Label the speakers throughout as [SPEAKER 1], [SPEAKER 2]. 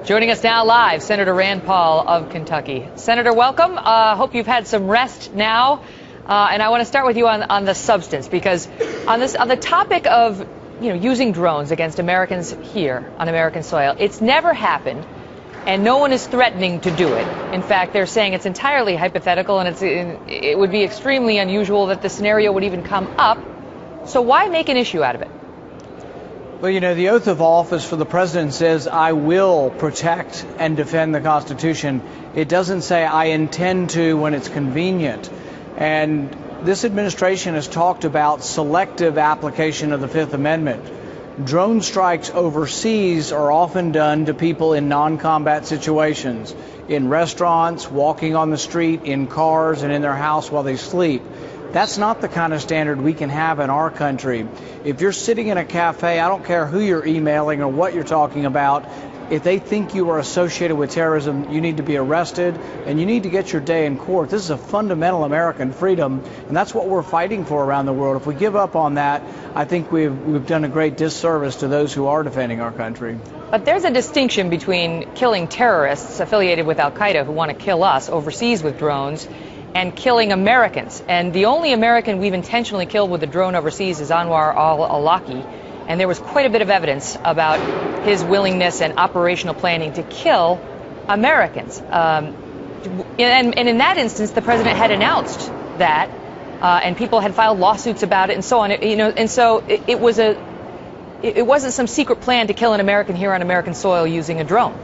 [SPEAKER 1] Joining us now live, Senator Rand Paul of Kentucky. Senator, welcome. Hope you've had some rest now. And I want to start with you on the substance, because on the topic of using drones against Americans here on American soil, it's never happened, and no one is threatening to do it. In fact, they're saying it's entirely hypothetical, and it would be extremely unusual that the scenario would even come up. So why make an issue out of it?
[SPEAKER 2] Well, the oath of office for the president says, I will protect and defend the Constitution. It doesn't say I intend to when it's convenient. And this administration has talked about selective application of the Fifth Amendment. Drone strikes overseas are often done to people in non-combat situations, in restaurants, walking on the street, in cars, and in their house while they sleep. That's not the kind of standard we can have in our country. If you're sitting in a cafe, I don't care who you're emailing or what you're talking about, if they think you are associated with terrorism, you need to be arrested and you need to get your day in court. This is a fundamental American freedom, and that's what we're fighting for around the world. If we give up on that, I think we've done a great disservice to those who are defending our country.
[SPEAKER 1] But there's a distinction between killing terrorists affiliated with al-Qaeda who want to kill us overseas with drones and killing Americans. And the only American we've intentionally killed with a drone overseas is Anwar al-Awlaki. And there was quite a bit of evidence about his willingness and operational planning to kill Americans. And in that instance, the president had announced that, and people had filed lawsuits about it and so on. And so it wasn't some secret plan to kill an American here on American soil using a drone.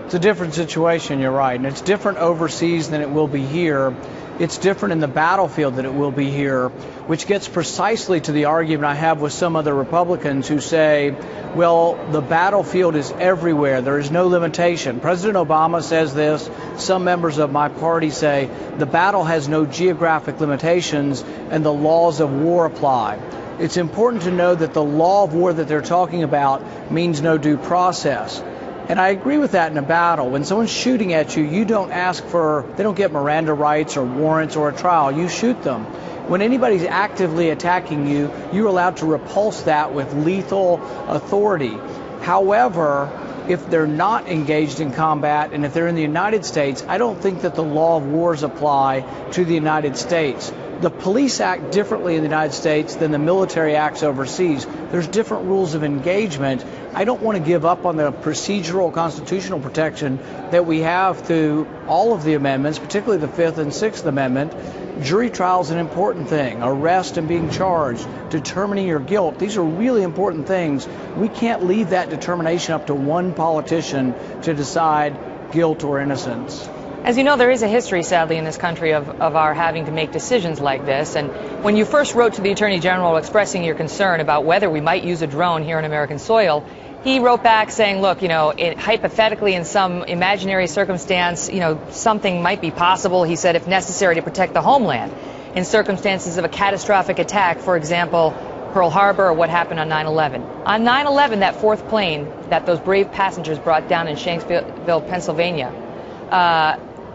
[SPEAKER 2] It's a different situation, you're right, and it's different overseas than it will be here. It's different in the battlefield than it will be here, which gets precisely to the argument I have with some other Republicans who say, well, the battlefield is everywhere. There is no limitation. President Obama says this. Some members of my party say the battle has no geographic limitations and the laws of war apply. It's important to know that the law of war that they're talking about means no due process. And I agree with that in a battle. When someone's shooting at you, you don't they don't get Miranda rights or warrants or a trial. You shoot them. When anybody's actively attacking you, you're allowed to repulse that with lethal authority. However, if they're not engaged in combat and if they're in the United States, I don't think that the law of wars apply to the United States. The police act differently in the United States than the military acts overseas. There's different rules of engagement. I don't want to give up on the procedural constitutional protection that we have through all of the amendments, particularly the Fifth and Sixth Amendment. Jury trial is an important thing. Arrest and being charged, determining your guilt. These are really important things. We can't leave that determination up to one politician to decide guilt or innocence.
[SPEAKER 1] As you know, there is a history, sadly, in this country of our having to make decisions like this. And when you first wrote to the Attorney General expressing your concern about whether we might use a drone here on American soil, he wrote back saying, look, hypothetically in some imaginary circumstance, something might be possible. He said, if necessary, to protect the homeland in circumstances of a catastrophic attack, for example, Pearl Harbor or what happened on 9/11. On 9/11, that fourth plane that those brave passengers brought down in Shanksville, Pennsylvania,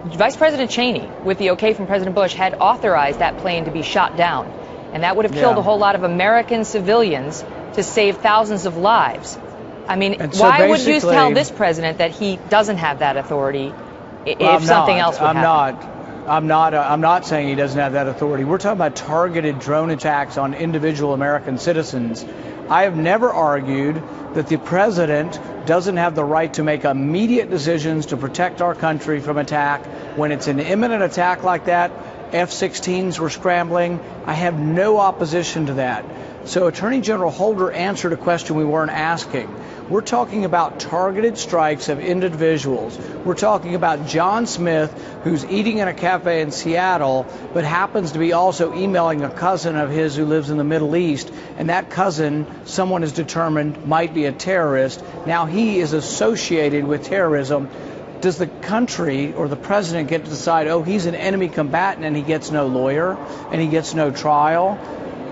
[SPEAKER 1] Vice President Cheney, with the okay from President Bush, had authorized that plane to be shot down. And that would have killed a whole lot of American civilians to save thousands of lives. I mean, why would you tell this president that he doesn't have that authority if something else would happen?
[SPEAKER 2] I'm not saying he doesn't have that authority. We're talking about targeted drone attacks on individual American citizens. I have never argued that the president doesn't have the right to make immediate decisions to protect our country from attack. When it's an imminent attack like that, F-16s were scrambling. I have no opposition to that. So Attorney General Holder answered a question we weren't asking. We're talking about targeted strikes of individuals. We're talking about John Smith, who's eating in a cafe in Seattle, but happens to be also emailing a cousin of his who lives in the Middle East, and that cousin, someone is determined, might be a terrorist. Now he is associated with terrorism. Does the country or the president get to decide, oh, he's an enemy combatant and he gets no lawyer and he gets no trial?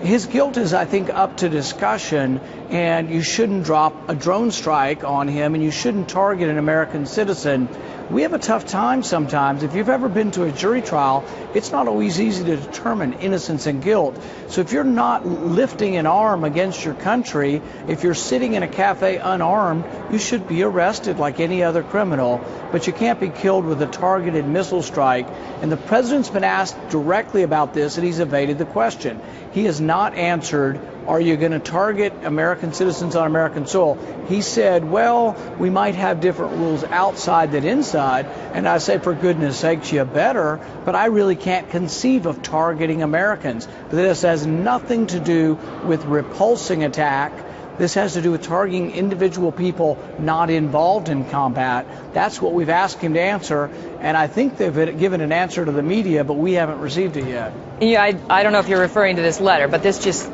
[SPEAKER 2] his guilt is, I think, up to discussion, and you shouldn't drop a drone strike on him, and you shouldn't target an American citizen. We have a tough time sometimes. If you've ever been to a jury trial, it's not always easy to determine innocence and guilt. So if you're not lifting an arm against your country, if you're sitting in a cafe unarmed, you should be arrested like any other criminal, but you can't be killed with a targeted missile strike. And the president's been asked directly about this, and he's evaded the question. He has not answered, are you going to target American citizens on American soil? He said, well, we might have different rules outside than inside. And I say, for goodness sakes, you better. But I really can't conceive of targeting Americans. This has nothing to do with repulsing attack. This has to do with targeting individual people not involved in combat. That's what we've asked him to answer, and I think they've given an answer to the media, but we haven't received it yet.
[SPEAKER 1] Yeah, I don't know if you're referring to this letter, but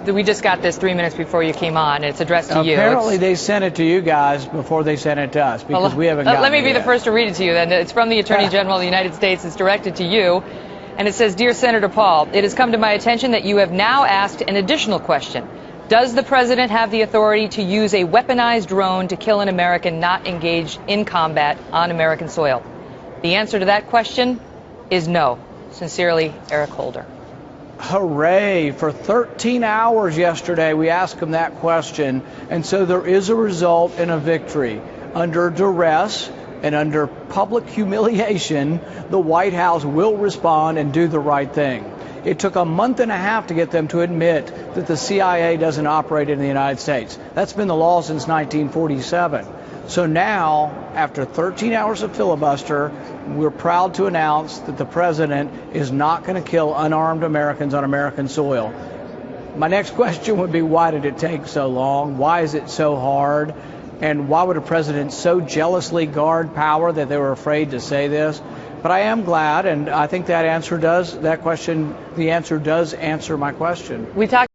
[SPEAKER 1] we just got this 3 minutes before you came on, and it's addressed to you.
[SPEAKER 2] Apparently they sent it to you guys before they sent it to us, because we haven't gotten it
[SPEAKER 1] Let me be
[SPEAKER 2] yet.
[SPEAKER 1] the first to read it to you, then. It's from the Attorney General of the United States. It's directed to you, and it says, Dear Senator Paul, it has come to my attention that you have now asked an additional question. Does the president have the authority to use a weaponized drone to kill an American not engaged in combat on American soil? The answer to that question is no. Sincerely, Eric Holder.
[SPEAKER 2] Hooray. For 13 hours yesterday, we asked him that question, and so there is a result and a victory. Under duress and under public humiliation, the White House will respond and do the right thing. It took a month and a half to get them to admit that the CIA doesn't operate in the United States. That's been the law since 1947. So now, after 13 hours of filibuster, we're proud to announce that the president is not going to kill unarmed Americans on American soil. My next question would be, why did it take so long? Why is it so hard? And why would a president so jealously guard power that they were afraid to say this? But I am glad, and I think the answer does answer my question.
[SPEAKER 1] We talked